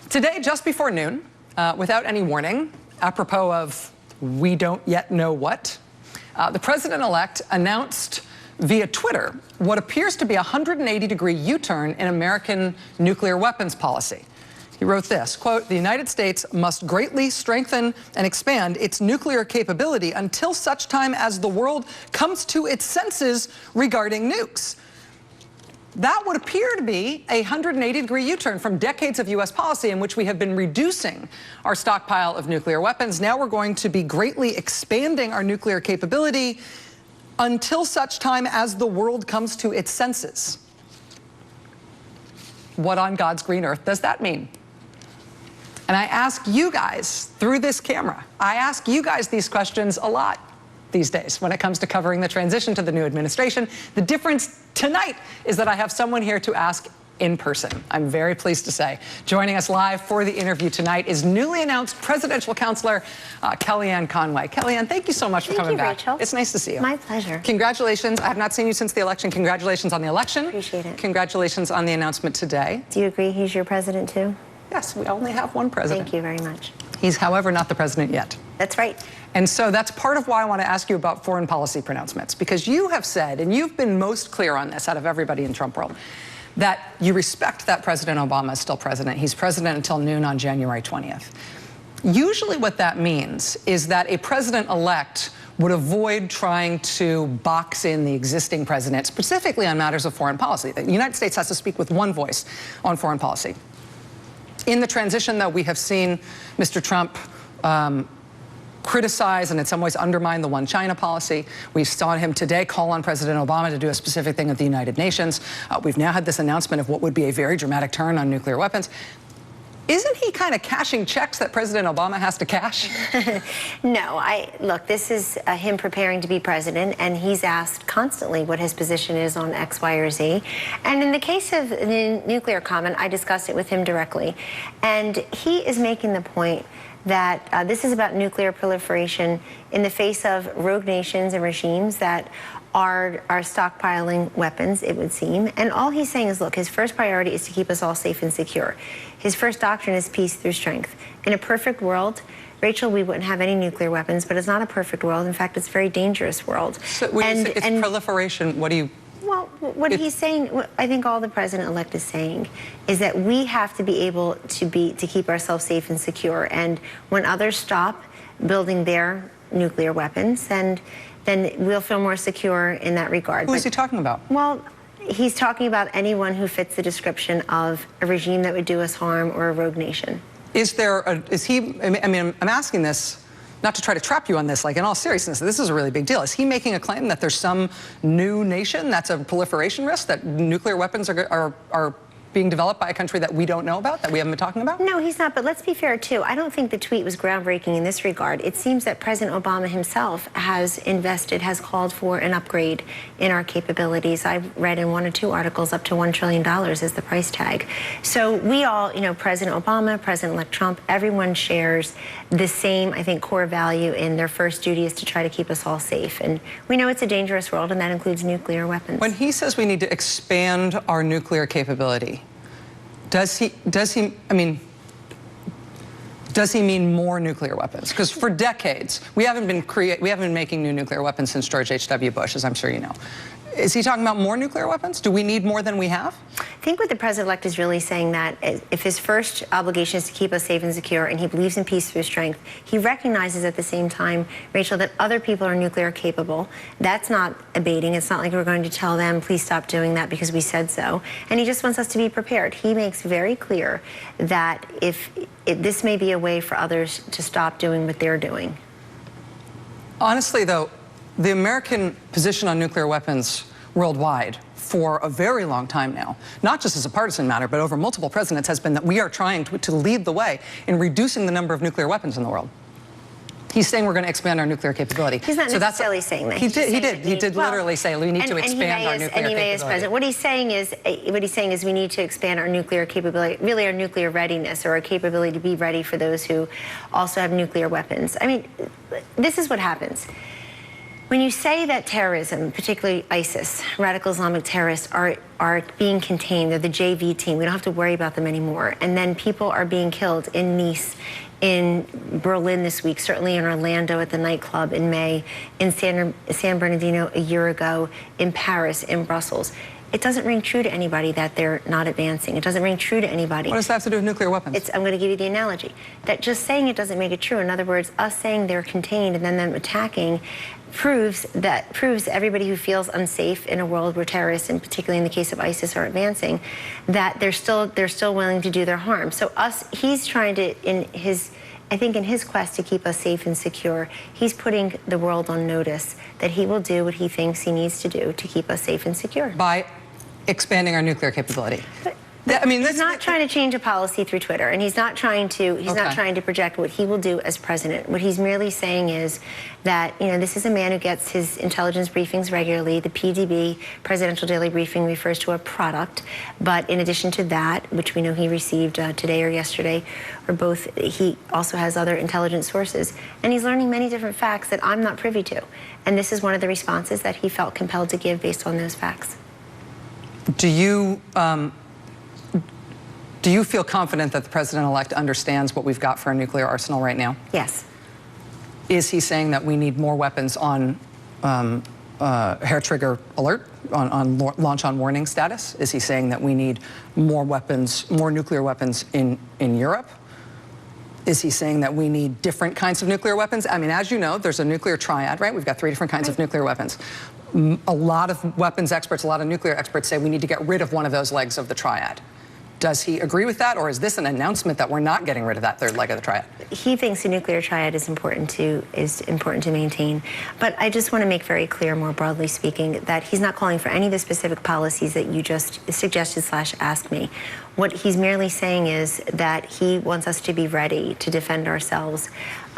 Today, just before noon, without any warning, apropos of we don't yet know what, the president-elect announced via Twitter what appears to be a 180-degree U-turn in American nuclear weapons policy. He wrote this, quote, "The United States must greatly strengthen and expand its nuclear capability until such time as the world comes to its senses regarding nukes." That would appear to be a 180-degree U-turn from decades of U.S. policy in which we have been reducing our stockpile of nuclear weapons. Now we're going to be greatly expanding our nuclear capability until such time as the world comes to its senses. What on God's green earth does that mean? And I ask you guys through this camera, I ask you guys these questions a lot these days when it comes to covering the transition to the new administration. The difference tonight is that I have someone here to ask in person. I'm very pleased to say. Joining us live for the interview tonight is newly announced presidential counselor KELLYANNE Conway. KELLYANNE, thank you so much for coming back. Rachel. It's nice to see you. My pleasure. Congratulations. I have not seen you since the election. Congratulations on the election. Appreciate it. Congratulations on the announcement today. Do you agree he's your president too? Yes, we only have one president. Thank you very much. He's, however, not the president yet. That's right. And so that's part of why I want to ask you about foreign policy pronouncements, because you have said, and you've been most clear on this out of everybody in Trump world, that you respect that President Obama is still president. He's president until noon on January 20th. Usually what that means is that a president-elect would avoid trying to box in the existing president, specifically on matters of foreign policy. The United States has to speak with one voice on foreign policy. In the transition, though, we have seen Mr. Trump criticize and in some ways undermine the one China policy. We saw him today call on President Obama to do a specific thing at the United Nations. We've now had this announcement of what would be a very dramatic turn on nuclear weapons. Isn't he kind of cashing checks that President Obama has to cash? No, look, this is him preparing to be president, and he's asked constantly what his position is on X, Y, or Z. And in the case of the nuclear comment, I discussed it with him directly. And he is making the point that this is about nuclear proliferation in the face of rogue nations and regimes that are stockpiling weapons, it would seem. And all he's saying is, look, his first priority is to keep us all safe and secure. His first doctrine is peace through strength. In a perfect world, Rachel, we wouldn't have any nuclear weapons, but it's not a perfect world. In fact, it's a very dangerous world. So when you say it's proliferation, what do you... Well, what he's saying, I think all the president-elect is saying, is that we have to be able to keep ourselves safe and secure. And when others stop building their nuclear weapons, then we'll feel more secure in that regard. Who is he talking about? Well, he's talking about anyone who fits the description of a regime that would do us harm or a rogue nation. I'm asking this not to try to trap you on this, like in all seriousness, this is a really big deal. Is he making a claim that there's some new nation that's a proliferation risk, that nuclear weapons are being developed by a country that we don't know about, that we haven't been talking about? No, he's not, but let's be fair, too. I don't think the tweet was groundbreaking in this regard. It seems that President Obama himself has called for an upgrade in our capabilities. I've read in one or two articles up to $1 trillion is the price tag. So we all, President Obama, President-elect Trump, everyone shares the same, I think, core value in their first duty is to try to keep us all safe. And we know it's a dangerous world, and that includes nuclear weapons. When he says we need to expand our nuclear capability, does he mean more nuclear weapons? Because for decades, we haven't been making new nuclear weapons since George H.W. Bush, as I'm sure you know. Is he talking about more nuclear weapons? Do we need more than we have? I think what the president-elect is really saying that if his first obligation is to keep us safe and secure, and he believes in peace through strength, he recognizes at the same time, Rachel, that other people are nuclear capable. That's not abating. It's not like we're going to tell them, please stop doing that because we said so. And he just wants us to be prepared. He makes very clear that if this may be a way for others to stop doing what they're doing. Honestly, though, the American position on nuclear weapons worldwide for a very long time now, not just as a partisan matter, but over multiple presidents, has been that we are trying to lead the way in reducing the number of nuclear weapons in the world. He's saying we're going to expand our nuclear capability. He's not necessarily saying that. He did literally say we need to expand our nuclear capability. As president, what he's saying is we need to expand our nuclear capability, really our nuclear readiness, or our capability to be ready for those who also have nuclear weapons. I mean, this is what happens. When you say that terrorism, particularly ISIS, radical Islamic terrorists, are being contained, they're the JV team, we don't have to worry about them anymore, and then people are being killed in Nice, in Berlin this week, certainly in Orlando at the nightclub in May, in San Bernardino a year ago, in Paris, in Brussels. It doesn't ring true to anybody that they're not advancing. It doesn't ring true to anybody. What does that have to do with nuclear weapons? I'm going to give you the analogy. That just saying it doesn't make it true. In other words, us saying they're contained and then them attacking proves everybody who feels unsafe in a world where terrorists, and particularly in the case of ISIS, are advancing, that they're still willing to do their harm. So he's trying to, I think in his quest to keep us safe and secure, he's putting the world on notice that he will do what he thinks he needs to do to keep us safe and secure. By expanding our nuclear capability. I mean, he's not trying to change a policy through Twitter, and he's not trying to project what he will do as president. What he's merely saying is that, you know, this is a man who gets his intelligence briefings regularly. The PDB, Presidential Daily Briefing, refers to a product, but in addition to that, which we know he received today or yesterday, or both, he also has other intelligence sources, and he's learning many different facts that I'm not privy to. And this is one of the responses that he felt compelled to give based on those facts. Do you feel confident that the president-elect understands what we've got for a nuclear arsenal right now? Yes. Is he saying that we need more weapons on hair trigger alert, on launch on warning status? Is he saying that we need more weapons, more nuclear weapons in Europe? Is he saying that we need different kinds of nuclear weapons? I mean, as you know, there's a nuclear triad, right? We've got 3 different kinds of nuclear weapons. A lot of weapons experts, a lot of nuclear experts say we need to get rid of one of those legs of the triad. Does he agree with that, or is this an announcement that we're not getting rid of that third leg of the triad? He thinks the nuclear triad is important to maintain. But I just want to make very clear, more broadly speaking, that he's not calling for any of the specific policies that you just suggested / asked me. What he's merely saying is that he wants us to be ready to defend ourselves.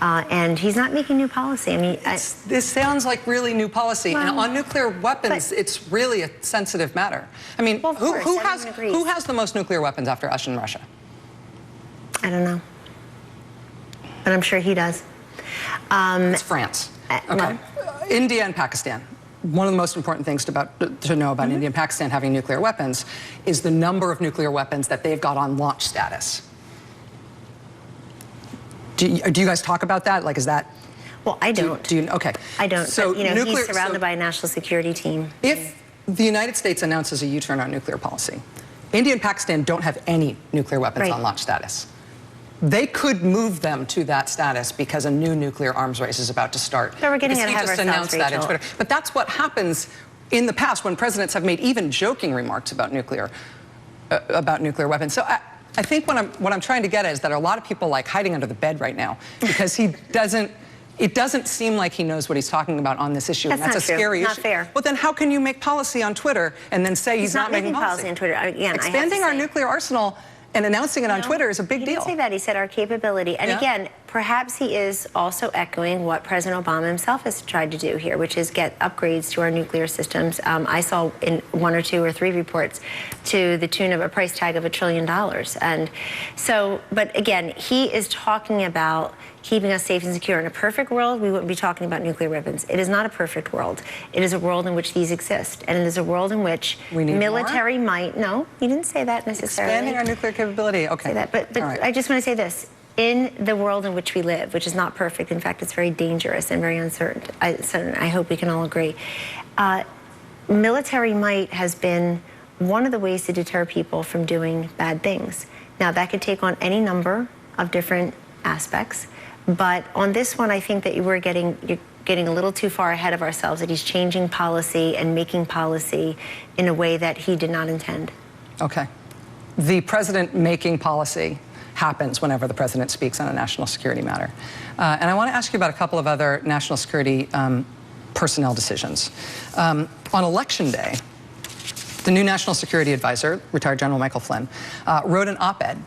And he's not making new policy. I mean, this sounds like really new policy. Well, and on nuclear weapons, it's really a sensitive matter. I mean, well, who has the most nuclear weapons after us and Russia? I don't know. But I'm sure he does. It's France. Okay. India and Pakistan. One of the most important things to know about India and Pakistan having nuclear weapons is the number of nuclear weapons that they've got on launch status. Do you guys talk about that? Like, is that? Well, I don't. Okay. I don't. So, but, you know, he's surrounded by a national security team. If the United States announces a U-turn on nuclear policy, India and Pakistan don't have any nuclear weapons on launch status. They could move them to that status because a new nuclear arms race is about to start. So we're getting ahead of ourselves, announced that in Twitter. But that's what happens in the past when presidents have made even joking remarks about nuclear weapons. So I think what I'm trying to get at is that a lot of people like hiding under the bed right now because it doesn't seem like he knows what he's talking about on this issue. That's and that's a scary issue. Not fair. Well, then how can you make policy on Twitter and then say he's not making policy on Twitter? Again, expanding our nuclear arsenal and announcing it on Twitter is a big deal. He didn't say that. He said our capability. And again, perhaps he is also echoing what President Obama himself has tried to do here, which is get upgrades to our nuclear systems. I saw in 1 or 2 or 3 reports to the tune of a price tag of $1 trillion. And so, but again, he is talking about keeping us safe and secure. In a perfect world, we wouldn't be talking about nuclear weapons. It is not a perfect world. It is a world in which these exist. And it is a world in which military might, no, he didn't say that necessarily. Expanding our nuclear capability, okay. Say that, but right. I just want to say this. In the world in which we live, which is not perfect, in fact, it's very dangerous and very uncertain, I hope we can all agree, military might has been one of the ways to deter people from doing bad things. Now, that could take on any number of different aspects, but on this one, I think that you're getting a little too far ahead of ourselves, that he's changing policy and making policy in a way that he did not intend. Okay. The president making policy happens whenever the president speaks on a national security matter. And I want to ask you about a couple of other national security personnel decisions. On Election Day, the new national security advisor, retired General Michael Flynn, wrote an op-ed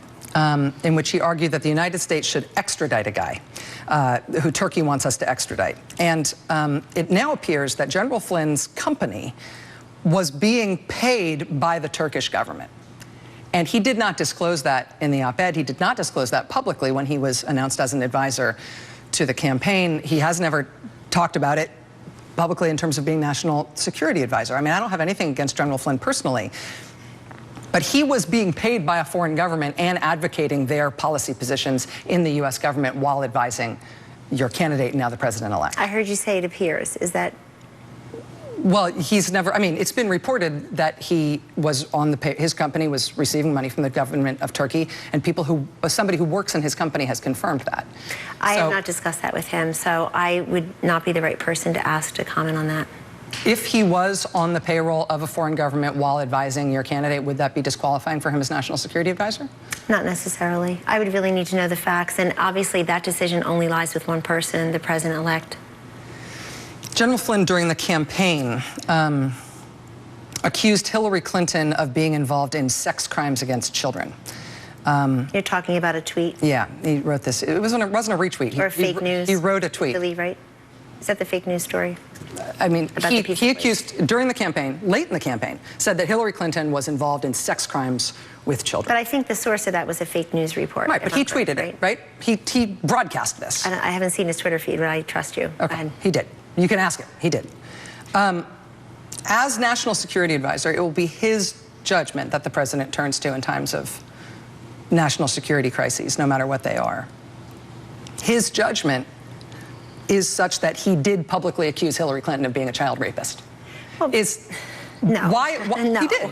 in which he argued that the United States should extradite a guy who Turkey wants us to extradite. And it now appears that General Flynn's company was being paid by the Turkish government. And he did not disclose that in the op-ed. He did not disclose that publicly when he was announced as an advisor to the campaign. He has never talked about it publicly in terms of being national security advisor. I mean, I don't have anything against General Flynn personally, but he was being paid by a foreign government and advocating their policy positions in the U.S. government while advising your candidate, now the president-elect. I heard you say it appears. Is that? Well, he's never, I mean, it's been reported that he was on the pay, his company was receiving money from the government of Turkey, and somebody who works in his company has confirmed that. I have not discussed that with him, so I would not be the right person to ask to comment on that. If he was on the payroll of a foreign government while advising your candidate, would that be disqualifying for him as national security advisor? Not necessarily. I would really need to know the facts, and obviously that decision only lies with one person, the president-elect. General Flynn, during the campaign, accused Hillary Clinton of being involved in sex crimes against children. You're talking about a tweet? Yeah, he wrote this. It wasn't a retweet. Or fake news? He wrote a tweet. Believe, right? Is that the fake news story? I mean, he accused, during the campaign, late in the campaign, said that Hillary Clinton was involved in sex crimes with children. But I think the source of that was a fake news report. Right, but he tweeted it, right? He broadcast this. I haven't seen his Twitter feed, but I trust you. Okay, he did. You can ask him. He did. As national security advisor, it will be his judgment that the president turns to in times of national security crises, no matter what they are. His judgment is such that he did publicly accuse Hillary Clinton of being a child rapist. Well, no. Why? No. He did.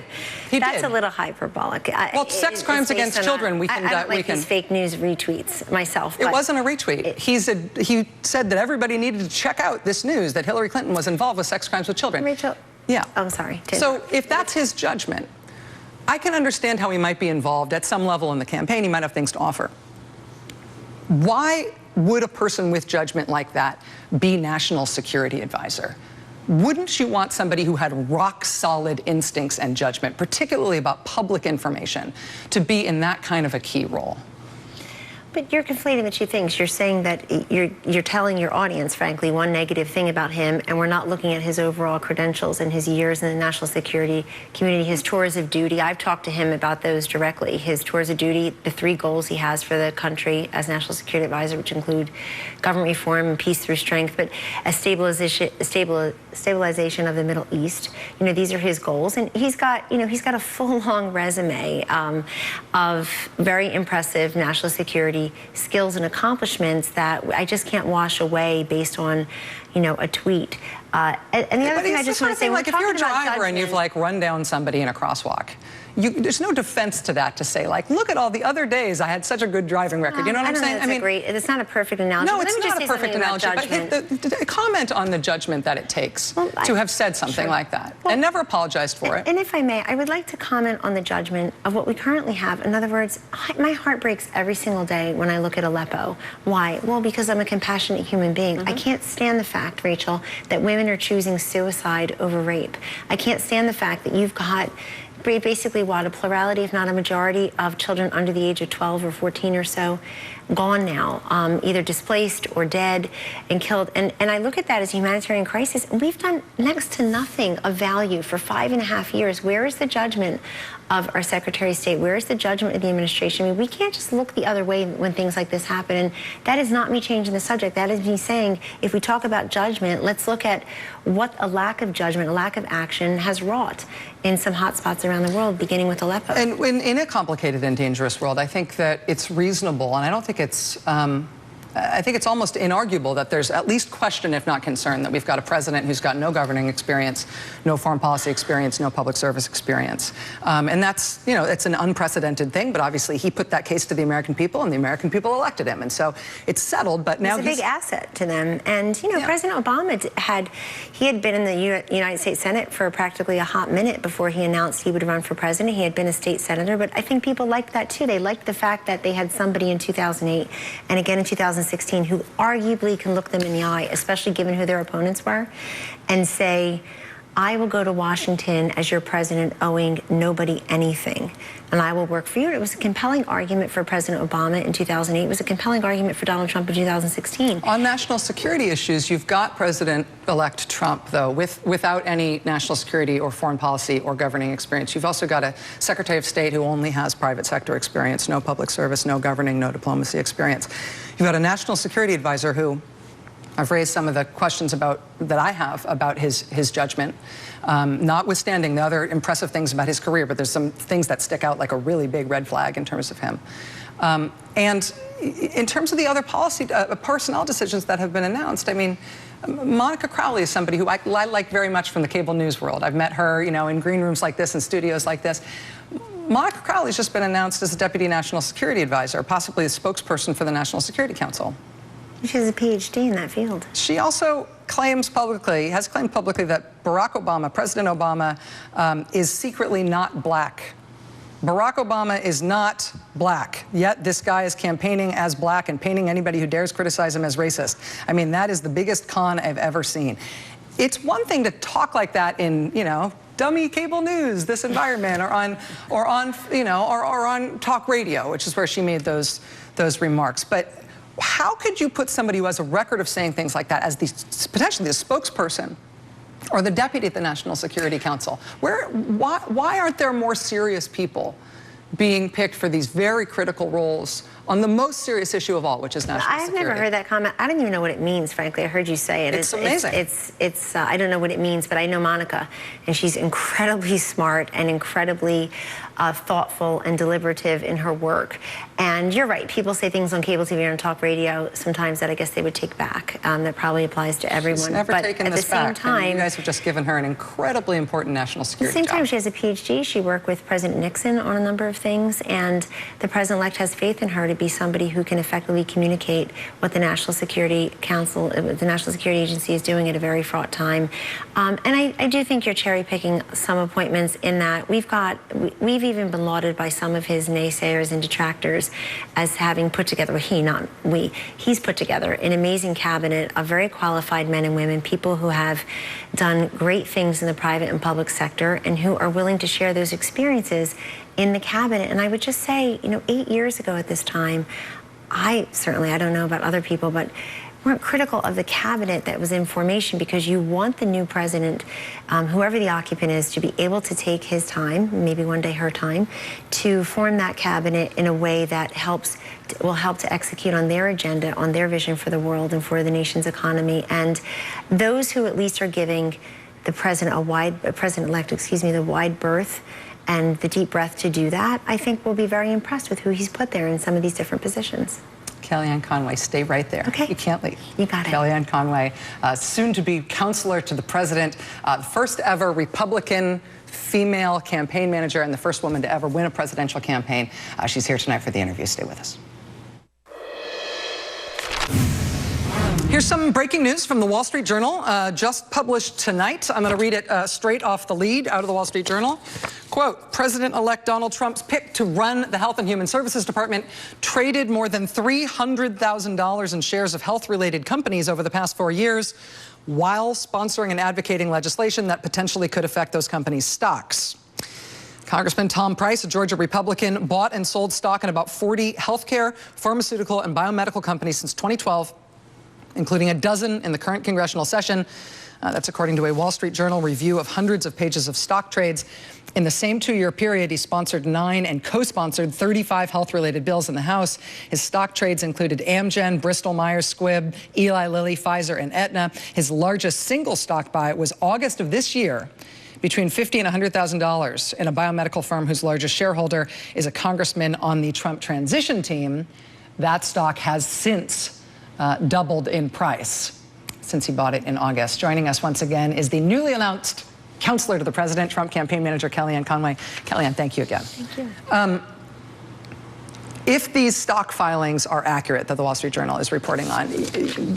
He That's did. a little hyperbolic. Well, sex crimes against children, we can... I don't like these fake news retweets myself. It wasn't a retweet. He said that everybody needed to check out this news that Hillary Clinton was involved with sex crimes with children. Rachel. Yeah. Oh, I'm sorry. So if that's his judgment, I can understand how he might be involved at some level in the campaign. He might have things to offer. Why would a person with judgment like that be national security advisor? Wouldn't you want somebody who had rock-solid instincts and judgment, particularly about public information, to be in that kind of a key role? But you're conflating the two things. You're saying that you're telling your audience, frankly, one negative thing about him, and we're not looking at his overall credentials and his years in the national security community, his tours of duty. I've talked to him about those directly. His tours of duty, the 3 goals he has for the country as national security advisor, which include government reform and peace through strength, but a stabilization of the Middle East. You know, these are his goals, and he's got a full, long resume of very impressive national security skills and accomplishments that I just can't wash away based on, a tweet. And the other thing I just want to say, like, if you're a driver and you've run down somebody in a crosswalk, there's no defense to that to say, look at all the other days I had such a good driving record. You know what I'm saying? It's not a perfect analogy. No, it's not a perfect analogy. But comment on the judgment that it takes to have said something like that and never apologized for it. And if I may, I would like to comment on the judgment of what we currently have. In other words, my heart breaks every single day when I look at Aleppo. Why? Well, because I'm a compassionate human being. I can't stand the fact, Rachel, that women are choosing suicide over rape. I can't stand the fact that you've got basically a plurality, if not a majority, of children under the age of 12 or 14 or so gone now, either displaced or dead and killed. And I look at that as a humanitarian crisis, and we've done next to nothing of value for 5.5 years. Where is the judgment of our Secretary of State? Where is the judgment of the administration? I mean, we can't just look the other way when things like this happen. And that is not me changing the subject. That is me saying, if we talk about judgment, let's look at what a lack of judgment, a lack of action has wrought in some hot spots around the world, beginning with Aleppo. And in a complicated and dangerous world, I think that it's reasonable, and I don't think it's, I think it's almost inarguable that there's at least question, if not concern, that we've got a president who's got no governing experience, no foreign policy experience, no public service experience. And that's, it's an unprecedented thing, but obviously he put that case to the American people, and the American people elected him. And so it's settled, but now it's a big asset to them. And, President Obama had been in the United States Senate for practically a hot minute before he announced he would run for president. He had been a state senator, but I think people liked that too. They liked the fact that they had somebody in 2008 and again in 2016 who arguably can look them in the eye, especially given who their opponents were, and say, I will go to Washington as your president owing nobody anything, and I will work for you. It was a compelling argument for President Obama in 2008. It was a compelling argument for Donald Trump in 2016. On national security issues, you've got President-elect Trump, though, without any national security or foreign policy or governing experience. You've also got a Secretary of State who only has private sector experience, no public service, no governing, no diplomacy experience. You've got a national security advisor who I've raised some of the questions that I have about his judgment, notwithstanding the other impressive things about his career, but there's some things that stick out like a really big red flag in terms of him. And in terms of the other policy, personnel decisions that have been announced, I mean, Monica Crowley is somebody who I like very much from the cable news world. I've met her, you know, in green rooms like this and studios like this. Monica Crowley's just been announced as a Deputy National Security Advisor, possibly a spokesperson for the National Security Council. She has a PhD in that field. She also has claimed publicly that Barack Obama, President Obama, is secretly not black. Barack Obama is not black, yet this guy is campaigning as black and painting anybody who dares criticize him as racist. I mean, that is the biggest con I've ever seen. It's one thing to talk like that in, you know, dummy cable news, this environment, or on talk radio, which is where she made those remarks. But how could you put somebody who has a record of saying things like that as potentially the spokesperson or the deputy at the National Security Council? Why aren't there more serious people being picked for these very critical roles on the most serious issue of all, which is national security? I've never heard that comment. I don't even know what it means, frankly. I heard you say it. It's amazing. I don't know what it means, but I know Monica, and she's incredibly smart and incredibly thoughtful and deliberative in her work. And you're right, people say things on cable TV and on talk radio sometimes that I guess they would take back. That probably applies to everyone. She's never taken this back. At the same time, you guys have just given her an incredibly important national security job. At the same time, she has a PhD. She worked with President Nixon on a number of things, and the President-elect has faith in her to be somebody who can effectively communicate what the National Security Council, the National Security Agency is doing at a very fraught time. And I do think you're cherry-picking some appointments in that we've even been lauded by some of his naysayers and detractors as having put together, he's put together an amazing cabinet of very qualified men and women, people who have done great things in the private and public sector and who are willing to share those experiences in the cabinet. And I would just say, you know, 8 years ago at this time, I don't know about other people, but weren't critical of the cabinet that was in formation, because you want the new president, whoever the occupant is, to be able to take his time, maybe one day her time, to form that cabinet in a way that will help to execute on their agenda, on their vision for the world and for the nation's economy. And those who at least are giving the president-elect, the wide berth and the deep breath to do that, I think we'll be very impressed with who he's put there in some of these different positions. Kellyanne Conway, stay right there. Okay. You can't leave. You got it. Kellyanne Conway, soon to be counselor to the president, first ever Republican female campaign manager and the first woman to ever win a presidential campaign. She's here tonight for the interview. Stay with us. Here's some breaking news from the Wall Street Journal, just published tonight. I'm going to read it straight off the lead out of the Wall Street Journal. Quote, President-elect Donald Trump's pick to run the Health and Human Services Department traded more than $300,000 in shares of health-related companies over the past 4 years, while sponsoring and advocating legislation that potentially could affect those companies' stocks. Congressman Tom Price, a Georgia Republican, bought and sold stock in about 40 healthcare, pharmaceutical, and biomedical companies since 2012, including a dozen in the current congressional session. That's according to a Wall Street Journal review of hundreds of pages of stock trades. In the same 2-year period, he sponsored 9 and co-sponsored 35 health-related bills in the House. His stock trades included Amgen, Bristol Myers Squibb, Eli Lilly, Pfizer, and Aetna. His largest single stock buy was August of this year, between $50,000 and $100,000 in a biomedical firm whose largest shareholder is a congressman on the Trump transition team. That stock has since doubled in price since he bought it in August. Joining us once again is the newly announced counselor to the president, Trump campaign manager, Kellyanne Conway. Kellyanne, thank you again. Thank you. If these stock filings are accurate that the Wall Street Journal is reporting on,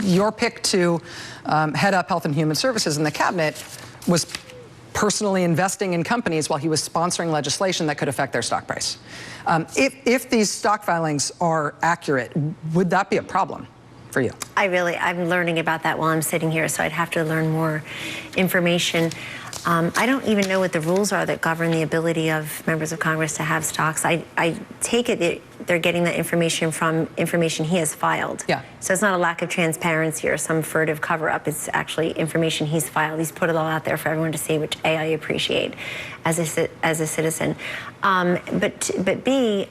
your pick to head up Health and Human Services in the cabinet was personally investing in companies while he was sponsoring legislation that could affect their stock price. If these stock filings are accurate, would that be a problem for you? I'm learning about that while I'm sitting here, so I'd have to learn more information. I don't even know what the rules are that govern the ability of members of Congress to have stocks. I take it that they're getting that information from information he has filed. Yeah. So it's not a lack of transparency or some furtive cover-up. It's actually information he's filed. He's put it all out there for everyone to see, which A, I appreciate as a citizen. But B,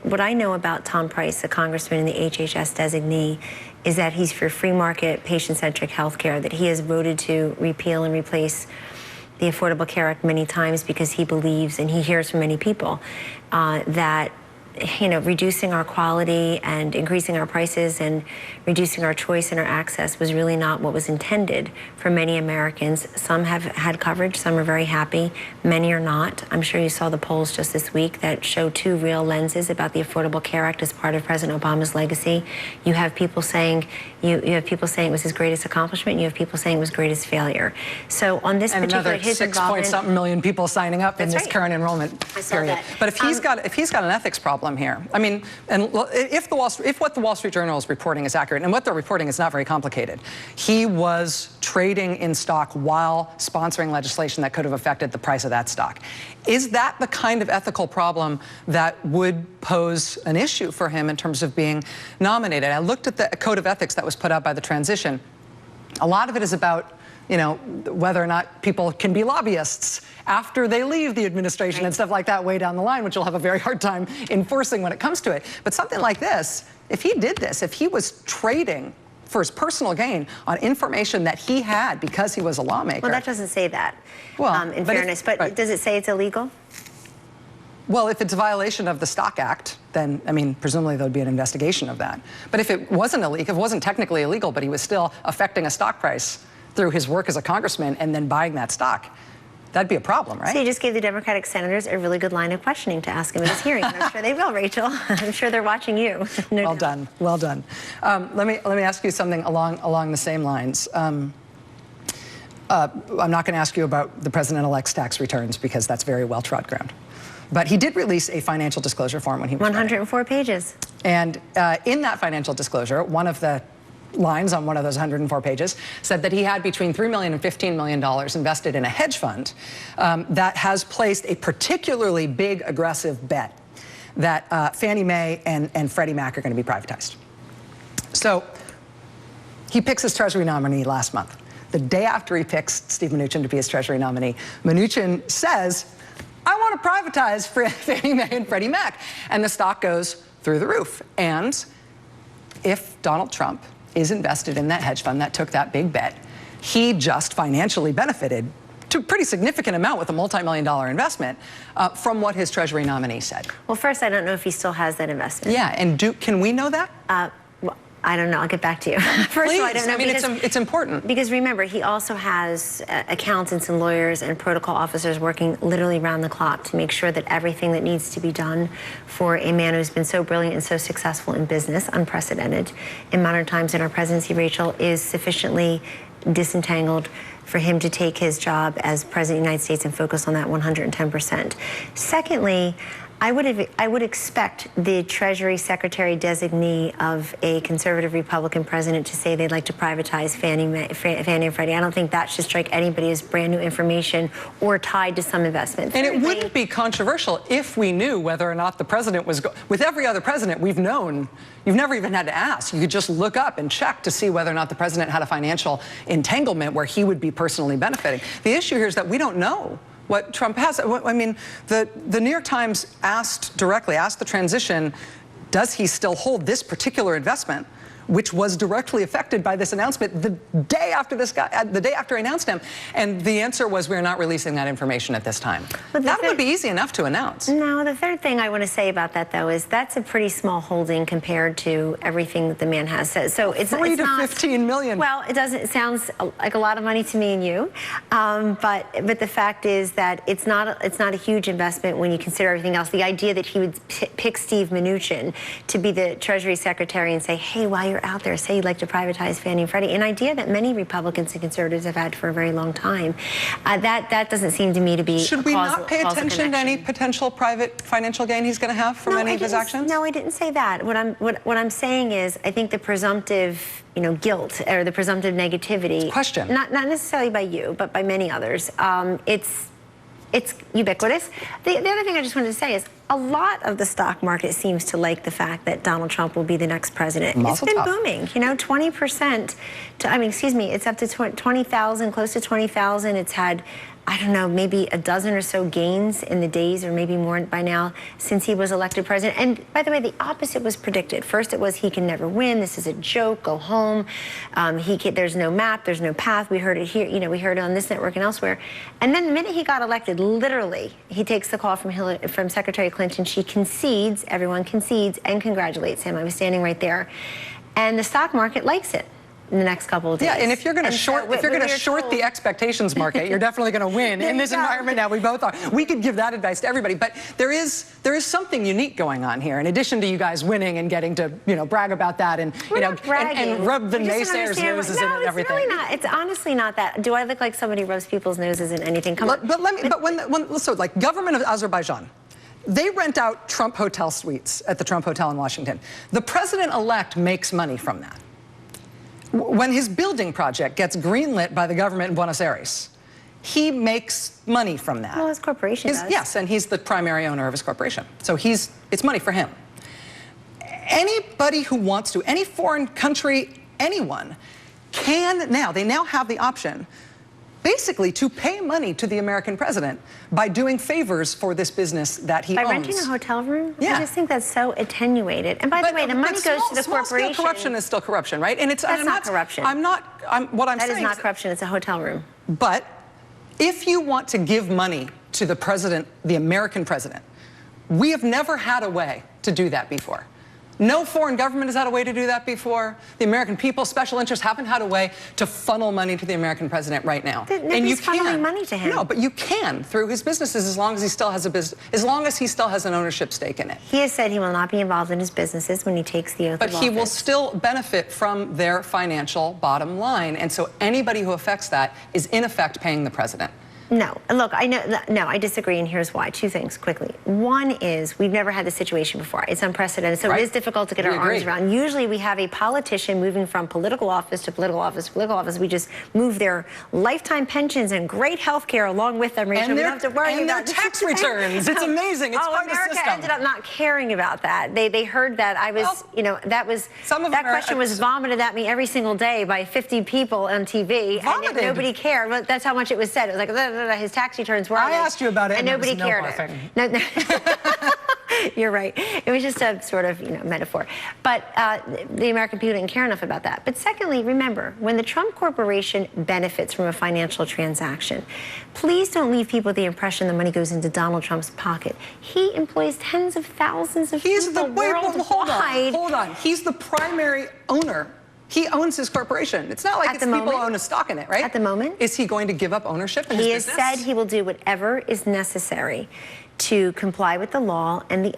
what I know about Tom Price, the congressman and the HHS designee, is that he's for free market, patient-centric health care, that he has voted to repeal and replace the Affordable Care Act many times because he believes, and he hears from many people, that reducing our quality and increasing our prices and reducing our choice and our access was really not what was intended for many Americans. Some have had coverage, some are very happy, many are not. I'm sure you saw the polls just this week that show two real lenses about the Affordable Care Act as part of President Obama's legacy. You have people saying you have people saying it was his greatest accomplishment, and you have people saying it was greatest failure. So on this and particular, another 6-point-something million people signing up in this current enrollment period. But if he's got an ethics problem here, I mean, and if what the Wall Street Journal is reporting is accurate, and what they're reporting is not very complicated, he was trading in stock while sponsoring legislation that could have affected the price of that stock. Is that the kind of ethical problem that would pose an issue for him in terms of being nominated? I looked at the code of ethics that was put out by the transition. A lot of it is about whether or not people can be lobbyists after they leave the administration and stuff like that way down the line, which you'll have a very hard time enforcing when it comes to it. But something like this, if he did this, if he was trading for his personal gain on information that he had because he was a lawmaker. Well, that doesn't say that, in fairness, but does it say it's illegal? Well, if it's a violation of the Stock Act, then, I mean, presumably there would be an investigation of that. But if it wasn't illegal, if it wasn't technically illegal, but he was still affecting a stock price through his work as a congressman and then buying that stock, that'd be a problem, right? So you just gave the Democratic senators a really good line of questioning to ask him in his hearing. And I'm sure they will, Rachel. I'm sure they're watching you. Well done, well done. Let me ask you something along the same lines. I'm not going to ask you about the president-elect's tax returns because that's very well-trod ground. But he did release a financial disclosure form when he was 104 pages. And in that financial disclosure, one of the lines on one of those 104 pages said that he had between $3 million and $15 million invested in a hedge fund that has placed a particularly big, aggressive bet that Fannie Mae and Freddie Mac are going to be privatized. So he picks his Treasury nominee last month. The day after he picks Steve Mnuchin to be his Treasury nominee, Mnuchin says, I want to privatize Fannie Mae and Freddie Mac. And the stock goes through the roof. And if Donald Trump is invested in that hedge fund that took that big bet, he just financially benefited to a pretty significant amount with a multi-million-dollar investment from what his Treasury nominee said. Well, first, I don't know if he still has that investment. Yeah, and can we know that? Well, I don't know. I'll get back to you. First Please. of all, I don't know. I mean, it's important. Because remember, he also has accountants and lawyers and protocol officers working literally around the clock to make sure that everything that needs to be done for a man who's been so brilliant and so successful in business, unprecedented in modern times in our presidency, Rachel, is sufficiently disentangled for him to take his job as president of the United States and focus on that 110%. Secondly, I would expect the Treasury Secretary designee of a conservative Republican president to say they'd like to privatize Fannie and Freddie. I don't think that should strike anybody as brand new information or tied to some investment. And it wouldn't be controversial if we knew whether or not the president was with every other president we've known. You've never even had to ask. You could just look up and check to see whether or not the president had a financial entanglement where he would be personally benefiting. The issue here is that we don't know what Trump has. I mean, the New York Times asked the transition, does he still hold this particular investment, which was directly affected by this announcement the day after he announced him? And the answer was, we're not releasing that information at this time. But that would be easy enough to announce. No, the third thing I want to say about that, though, is that's a pretty small holding compared to everything that the man has. So it's $3 to $15 million. Well, it sounds like a lot of money to me and you, but the fact is that it's not a huge investment when you consider everything else. The idea that he would pick Steve Mnuchin to be the Treasury Secretary and say, hey, while you're out there, say you'd like to privatize Fannie and Freddie, an idea that many Republicans and conservatives have had for a very long time. That doesn't seem to me to be Should we not pay attention to any potential private financial gain he's going to have from any of his actions? No, I didn't say that. What I'm saying is, I think the presumptive guilt or the presumptive negativity, question, not necessarily by you, but by many others, it's ubiquitous. The other thing I just wanted to say is a lot of the stock market seems to like the fact that Donald Trump will be the next president. It's been booming, 20%. It's up to 20,000, close to 20,000. It's had I don't know, maybe a dozen or so gains in the days, or maybe more by now, since he was elected president. And by the way, the opposite was predicted. First it was, he can never win, this is a joke, go home. There's no map, there's no path. We heard it here, we heard it on this network and elsewhere. And then the minute he got elected, literally, he takes the call from Secretary Clinton. She concedes, everyone concedes, and congratulates him. I was standing right there. And the stock market likes it in the next couple of days. Yeah, and if you're going to short the expectations market, you're definitely going to win in this environment now. We both are. We could give that advice to everybody, but there is something unique going on here. In addition to you guys winning and getting to brag about that and and rub the naysayers' noses in it and everything. It's really not. It's honestly not that. Do I look like somebody rubs people's noses in anything? Come on. So like government of Azerbaijan, they rent out Trump hotel suites at the Trump Hotel in Washington. The president-elect makes money from that. When his building project gets greenlit by the government in Buenos Aires, he makes money from that. Well, his corporation does. Yes, and he's the primary owner of his corporation. So it's money for him. Anybody who wants to, any foreign country, anyone, they now have the option basically to pay money to the American president by doing favors for this business that he owns. By renting a hotel room? Yeah. I just think that's so attenuated. And by the way, the money goes to the corporation. Small-scale corruption is still corruption, right? And that's not corruption. That is not corruption. It's a hotel room. But if you want to give money to the president, the American president, we have never had a way to do that before. No foreign government has had a way to do that before. The American people, special interests, haven't had a way to funnel money to the American president right now. And you can funneling money to him. No, but you can through his businesses as long as he still has an ownership stake in it. He has said he will not be involved in his businesses when he takes the oath of office. But he will still benefit from their financial bottom line, and so anybody who affects that is in effect paying the president. No, look, I disagree, and here's why. Two things quickly. One is we've never had this situation before. It's unprecedented, so it is difficult to get our arms around. Usually we have a politician moving from political office to political office to political office. We just move their lifetime pensions and great health care along with them, Rachel. We don't have to worry about their tax returns. It's amazing. It's part of the system. America ended up not caring about that. They heard that I was, that question was vomited at me every single day by 50 people on TV, and nobody cared. But that's how much it was said. It was like, his tax returns were. I asked you about it, and nobody cared. No. You're right. It was just a sort of metaphor. But the American people didn't care enough about that. But secondly, remember, when the Trump Corporation benefits from a financial transaction, please don't leave people with the impression the money goes into Donald Trump's pocket. He employs tens of thousands of people worldwide. Hold on. He's the primary owner. He owns his corporation. It's not like it's people who own a stock in it, right? At the moment. Is he going to give up ownership in his business? He has said he will do whatever is necessary to comply with the law and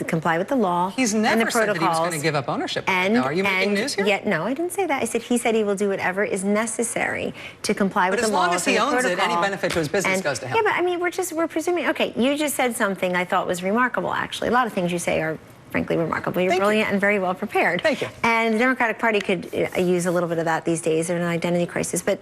comply with the law and the protocols. He's never said that he was going to give up ownership. Now, are you making news here? No, I didn't say that. He said he will do whatever is necessary to comply with the law. But as long as he owns it, any benefit to his business goes to him. Yeah, but I mean, we're presuming. Okay, you just said something I thought was remarkable. Actually, a lot of things you say are frankly remarkable. You're brilliant and very well prepared. Thank you. And the Democratic Party could use a little bit of that these days. They're in an identity crisis. But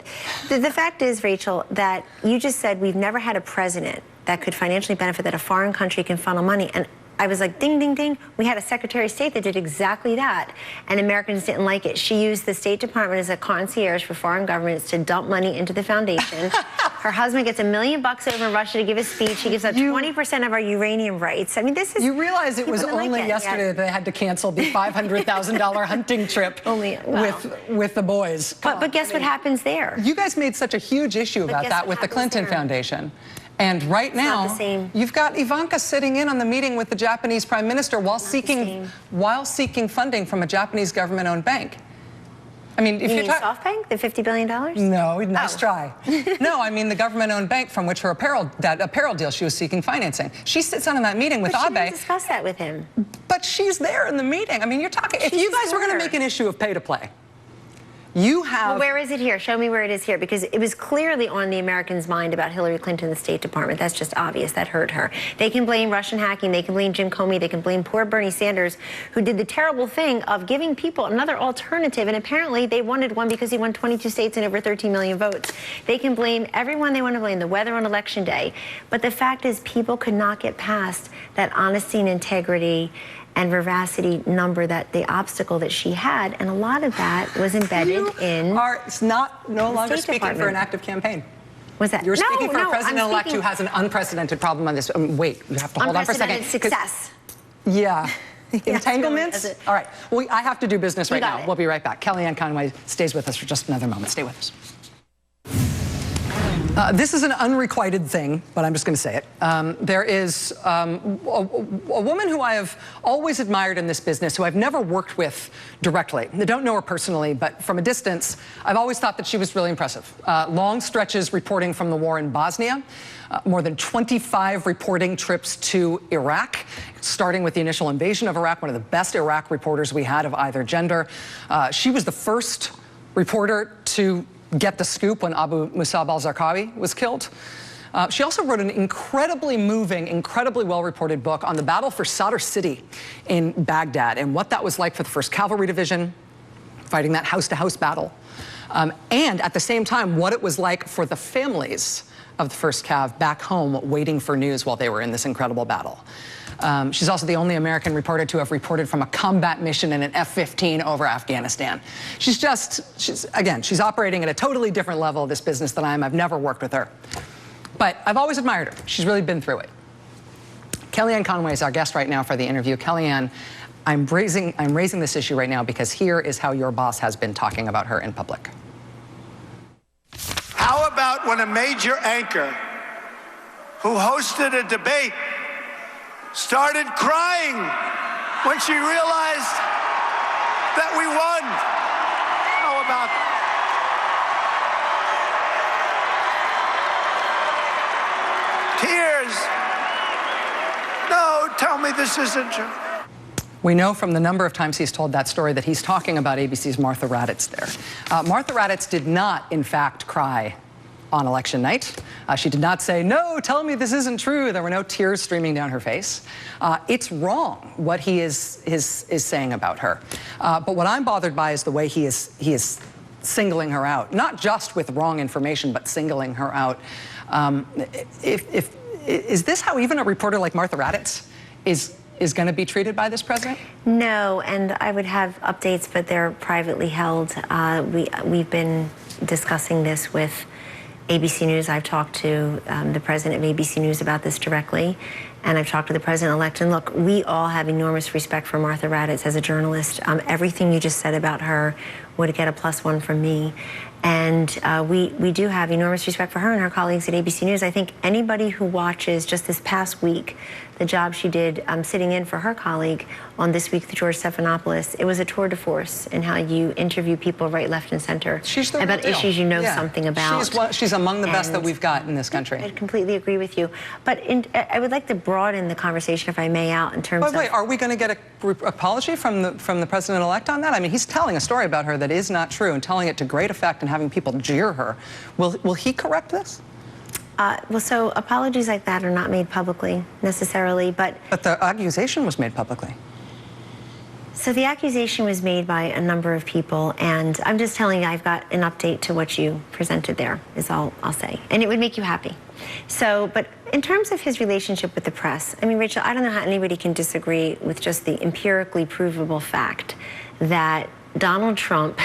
the fact is, Rachel, that you just said we've never had a president that could financially benefit, that a foreign country can funnel money. And I was like, ding, ding, ding. We had a Secretary of State that did exactly that, and Americans didn't like it. She used the State Department as a concierge for foreign governments to dump money into the foundation. Her husband gets $1 million over in Russia to give a speech. He gives up 20% of our uranium rights. I mean, this is... You realize it was only yesterday that they had to cancel the $500,000 hunting trip with the boys. But guess what happens there? You guys made such a huge issue about that with the Clinton Foundation. And right now, you've got Ivanka sitting in on the meeting with the Japanese Prime Minister while seeking funding from a Japanese government-owned bank. I mean, if you mean SoftBank, the $50 billion? No, nice try. No, I mean the government-owned bank from which her apparel deal she was seeking financing. She sits on that meeting with Abe. She didn't discuss that with him. But she's there in the meeting. I mean, you're talking. If you guys were going to make an issue of pay to play, you have... Well, where is it here? Show me where it is here, because it was clearly on the Americans' mind about Hillary Clinton and the State Department. That's just obvious. That hurt her. They can blame Russian hacking. They can blame Jim Comey. They can blame poor Bernie Sanders, who did the terrible thing of giving people another alternative, and apparently they wanted one because he won 22 states and over 13 million votes. They can blame everyone they want to blame, the weather on Election Day. But the fact is, people could not get past that honesty and integrity and veracity number, that the obstacle that she had, and a lot of that was embedded in no longer speaking for an active campaign. What's that? You're speaking for a I'm president-elect speaking who has an unprecedented problem on this. Wait, you have to hold on for a second. Unprecedented success. Yeah. Really Entanglements? All right. Well, I have to do business right now. it. We'll be right back. Kellyanne Conway stays with us for just another moment. Stay with us. This is an unrequited thing, but I'm just going to say it. There is a woman who I have always admired in this business, who I've never worked with directly. I don't know her personally, but from a distance, I've always thought that she was really impressive. Long stretches reporting from the war in Bosnia, more than 25 reporting trips to Iraq, starting with the initial invasion of Iraq, one of the best Iraq reporters we had of either gender. She was the first reporter to get the scoop when Abu Musab al-Zarqawi was killed. She also wrote an incredibly moving, incredibly well-reported book on the battle for Sadr City in Baghdad and what that was like for the 1st Cavalry Division, fighting that house-to-house battle. And at the same time, what it was like for the families of the 1st Cav back home waiting for news while they were in this incredible battle. She's also the only American reporter to have reported from a combat mission in an F-15 over Afghanistan. She's operating at a totally different level of this business than I am. I've never worked with her. But I've always admired her. She's really been through it. Kellyanne Conway is our guest right now for the interview. Kellyanne, I'm raising this issue right now because here is how your boss has been talking about her in public. How about when a major anchor who hosted a debate started crying when she realized that we won? How about tears? No, tell me this isn't true. We know from the number of times he's told that story that he's talking about ABC's Martha Raddatz there. Martha Raddatz did not, in fact, cry on election night. She did not say, no, tell me this isn't true. There were no tears streaming down her face. It's wrong what he is saying about her. But what I'm bothered by is the way he is singling her out, not just with wrong information, but singling her out. Is this how even a reporter like Martha Raddatz is going to be treated by this president? No, and I would have updates, but they're privately held. We've been discussing this with ABC News. I've talked to the president of ABC News about this directly, and I've talked to the president-elect. And look, we all have enormous respect for Martha Raddatz as a journalist. Everything you just said about her would get a +1 from me. And we do have enormous respect for her and her colleagues at ABC News. I think anybody who watches just this past week, the job she did sitting in for her colleague on This Week with George Stephanopoulos, it was a tour de force in how you interview people right, left, and center about issues you know something about. She's among the best that we've got in this country. I completely agree with you. But I would like to broaden the conversation, if I may, out in terms of... Wait, are we going to get an apology from the president-elect on that? I mean, he's telling a story about her that is not true and telling it to great effect and having people jeer her. Will he correct this? Well, so apologies like that are not made publicly necessarily, but... But the accusation was made publicly. So the accusation was made by a number of people, and I'm just telling you I've got an update to what you presented there, is all I'll say. And it would make you happy. So, but in terms of his relationship with the press, I mean, Rachel, I don't know how anybody can disagree with just the empirically provable fact that Donald Trump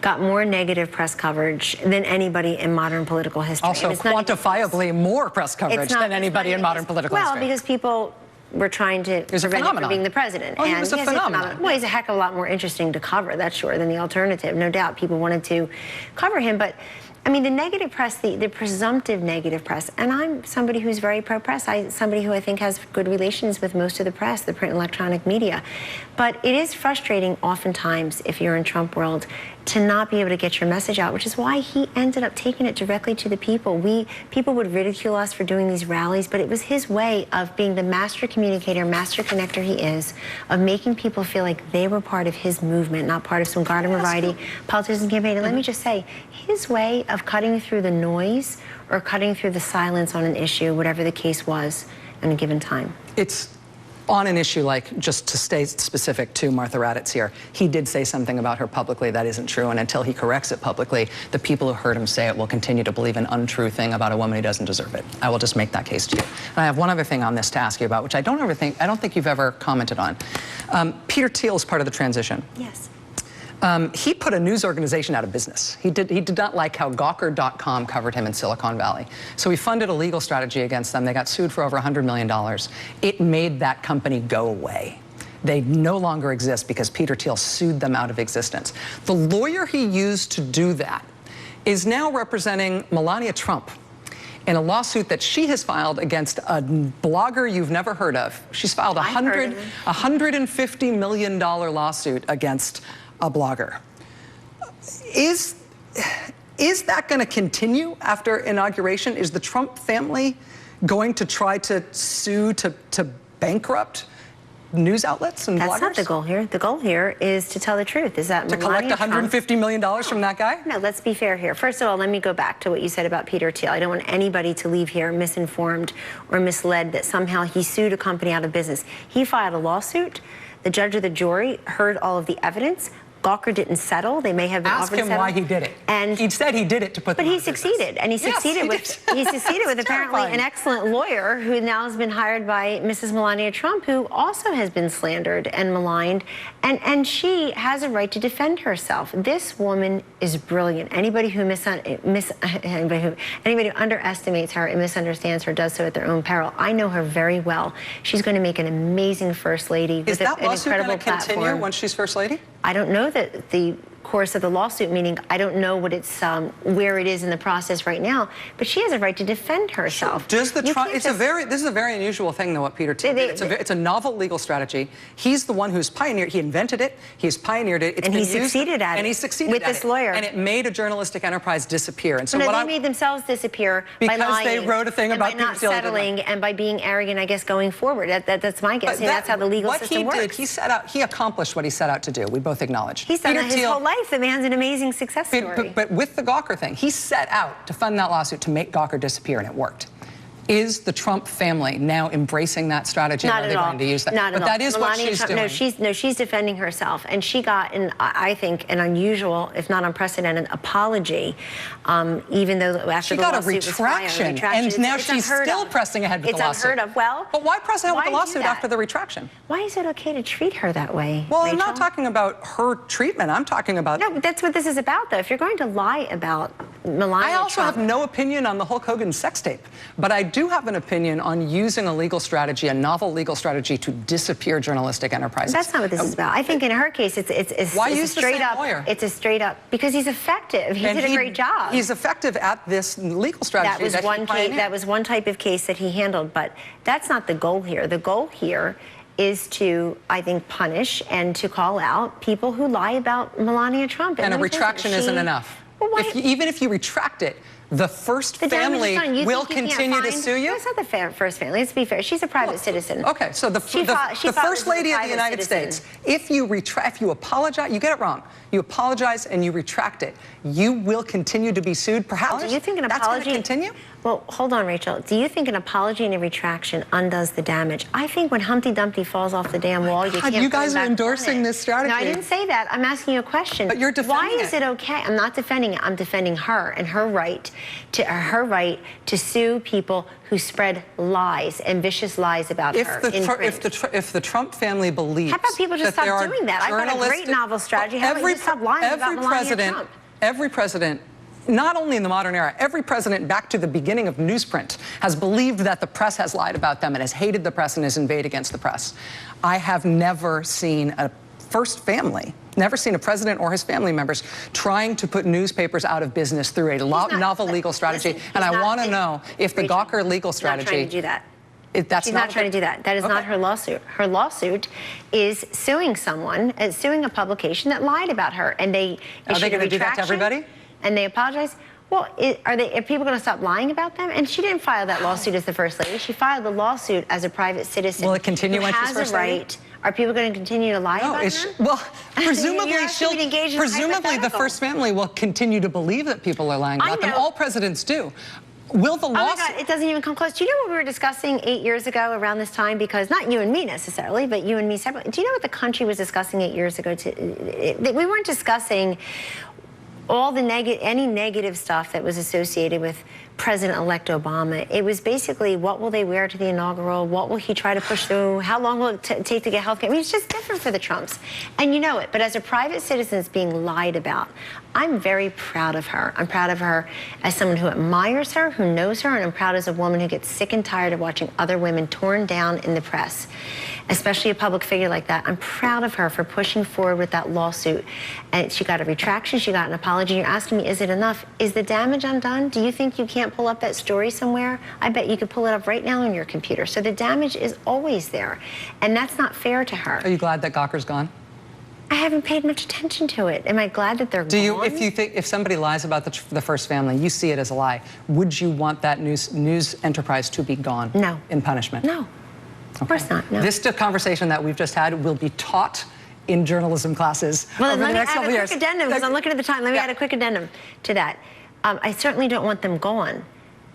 got more negative press coverage than anybody in modern political history. Also quantifiably more press coverage than anybody in modern political history. Well, because people were trying to prevent him from being the president. Oh, he was a phenomenon. Well, he's a heck of a lot more interesting to cover, that's sure, than the alternative. No doubt people wanted to cover him, but I mean, the negative press, the presumptive negative press, and I'm somebody who's very pro-press. I'm somebody who I think has good relations with most of the press, the print and electronic media. But it is frustrating oftentimes, if you're in Trump world, to not be able to get your message out, which is why he ended up taking it directly to the people. People would ridicule us for doing these rallies, but it was his way of being the master communicator, master connector he is, of making people feel like they were part of his movement, not part of some garden variety politician campaign. And let me just say, his way of cutting through the noise or cutting through the silence on an issue, whatever the case was at a given time. It's on an issue like, just to stay specific to Martha Raddatz here, he did say something about her publicly that isn't true, and until he corrects it publicly, the people who heard him say it will continue to believe an untrue thing about a woman who doesn't deserve it. I will just make that case to you. And I have one other thing on this to ask you about, which I don't think you've ever commented on. Peter Thiel is part of the transition. Yes. He put a news organization out of business. He did not like how Gawker.com covered him in Silicon Valley. So he funded a legal strategy against them. They got sued for over $100 million. It made that company go away. They no longer exist because Peter Thiel sued them out of existence. The lawyer he used to do that is now representing Melania Trump in a lawsuit that she has filed against a blogger you've never heard of. She's filed a $150 million lawsuit against a blogger. Is that going to continue after inauguration? Is the Trump family going to try to sue to bankrupt news outlets and bloggers? That's not the goal here. The goal here is to tell the truth. Is that to collect $150 million from that guy? No, let's be fair here. First of all, let me go back to what you said about Peter Thiel. I don't want anybody to leave here misinformed or misled that somehow he sued a company out of business. He filed a lawsuit. The judge or the jury heard all of the evidence. Gawker didn't settle. They may have been offered to settle. Ask him why he did it. And he said he did it to put them But he out of business. succeeded, and he succeeded with apparently an excellent lawyer who now has been hired by Mrs. Melania Trump, who also has been slandered and maligned, and she has a right to defend herself. This woman is brilliant. Anybody who anybody who underestimates her and misunderstands her does so at their own peril. I know her very well. She's going to make an amazing first lady with an incredible platform. Is that lawsuit going to continue once she's first lady? I don't know that the course of the lawsuit, meaning I don't know what it's where it is in the process right now, but she has a right to defend herself. Does the Trump? This is a very unusual thing, though. What Peter Thiel did. It's a novel legal strategy. He's the one who's pioneered. He invented it. He's pioneered it. And he succeeded at it. And he succeeded with this lawyer. And it made a journalistic enterprise disappear. And so they made themselves disappear by lying. Because they wrote a thing about Peter Thiel not settling and by being arrogant, I guess, going forward. That's my guess. And that's how the legal system works. What he did, he accomplished what he set out to do. We both acknowledge. He's done that his whole life. The man's an amazing success story. But with the Gawker thing, he set out to fund that lawsuit to make Gawker disappear, and it worked. Is the Trump family now embracing that strategy? Not at all. Going to use that? Not at all. That is what she's doing. No, she's defending herself, and she got, I think, an unusual, if not unprecedented, apology. Even though after the lawsuit was filed, and now she's still pressing ahead with the lawsuit. It's unheard of. Well, but why press ahead with the lawsuit after the retraction? Why is it okay to treat her that way? Well, Rachel? I'm not talking about her treatment. I'm talking about. No, that's what this is about, though. If you're going to lie about Melania I also have no opinion on the Hulk Hogan sex tape, but I do have an opinion on using a legal strategy, a novel legal strategy, to disappear journalistic enterprises. That's not what this is about. I think in her case, it's a straight up lawyer? It's a straight up, because he's effective. He did a great job. He's effective at this legal strategy. That was one type of case that he handled, but that's not the goal here. The goal here is to, I think, punish and to call out people who lie about Melania Trump. And a retraction isn't enough. Well, even if you retract it, the first family will continue to sue you? No, it's not the first family. Let's be fair. She's a private citizen. Okay, so the first lady of the United States, if you apologize, you get it wrong. You apologize and you retract it. You will continue to be sued. Perhaps do you think an apology, that's going to continue? Well, hold on, Rachel. Do you think an apology and a retraction undoes the damage? I think when Humpty Dumpty falls off the damn wall, you can't. You guys are endorsing this strategy. No, I didn't say that. I'm asking you a question. But you're defending Why is it okay? I'm not defending it. I'm defending her and her right to sue people who spread lies and vicious lies about her. If the Trump family believes, how about people just stop doing that? I've got a great novel strategy. How about you stop lying about Melania Trump? Every president, not only in the modern era, every president back to the beginning of newsprint has believed that the press has lied about them and has hated the press and has invaded against the press. I have never seen a first family, never seen a president or his family members trying to put newspapers out of business through a novel legal strategy. Listen, and I want to know if the Gawker legal strategy. She's not trying to do that. She's not trying to do that. That is not her lawsuit. Her lawsuit is suing someone, suing a publication that lied about her, and they are they going to do that to everybody? And they apologize. Well, are people going to stop lying about them? And she didn't file that lawsuit as the first lady. She filed the lawsuit as a private citizen. Will it continue when she's first lady? Are people going to continue to lie about her? Well, presumably the first family will continue to believe that people are lying about them. All presidents do. Will the lawsuit? Oh my God, it doesn't even come close. Do you know what we were discussing 8 years ago around this time? Because not you and me necessarily, but you and me separately. Do you know what the country was discussing 8 years ago? We weren't discussing all the any negative stuff that was associated with President-elect Obama. It was basically, what will they wear to the inaugural? What will he try to push through? How long will it take to get health care? I mean, it's just different for the Trumps. And you know it. But as a private citizen that's being lied about, I'm very proud of her. I'm proud of her as someone who admires her, who knows her, and I'm proud as a woman who gets sick and tired of watching other women torn down in the press, especially a public figure like that. I'm proud of her for pushing forward with that lawsuit. And she got a retraction, she got an apology. You're asking me, is it enough? Is the damage undone? Do you think you can't pull up that story somewhere? I bet you could pull it up right now on your computer. So the damage is always there. And that's not fair to her. Are you glad that Gawker's gone? I haven't paid much attention to it. Am I glad that they're gone? Do you, if somebody lies about the first family, you see it as a lie, would you want that news enterprise to be gone? No. In punishment? No. Of course not, no. This conversation that we've just had will be taught in journalism classes over the next couple of years. Let me add a quick addendum, because I'm looking at the time. Let me add a quick addendum to that. I certainly don't want them gone,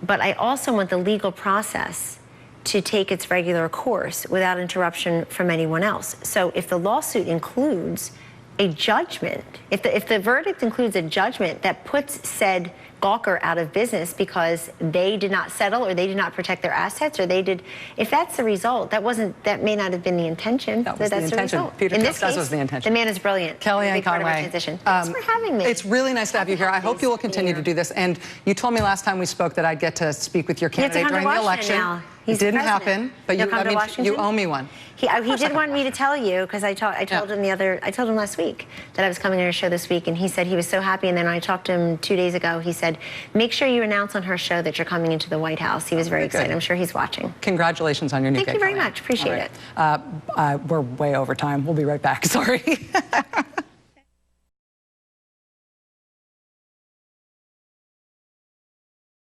but I also want the legal process to take its regular course without interruption from anyone else. So if the lawsuit includes a judgment, if the verdict includes a judgment that puts said Gawker out of business because they did not settle or they did not protect their assets or they did, if that's the result, that may not have been the intention. That was the intention. Peter Trump says was the intention. The man is brilliant. Kellyanne Conway. Thanks for having me. It's really nice to have you here. I hope you will continue to do this. And you told me last time we spoke that I'd get to speak with your candidate during the election. Now. It didn't happen, but you owe me one. He did want me to tell you, because I told him last week that I was coming to her show this week, and he said he was so happy. And then when I talked to him 2 days ago, he said, make sure you announce on her show that you're coming into the White House. He was very excited. I'm sure he's watching. Congratulations on your new gig. Thank you very much. Appreciate it. We're way over time. We'll be right back. Sorry.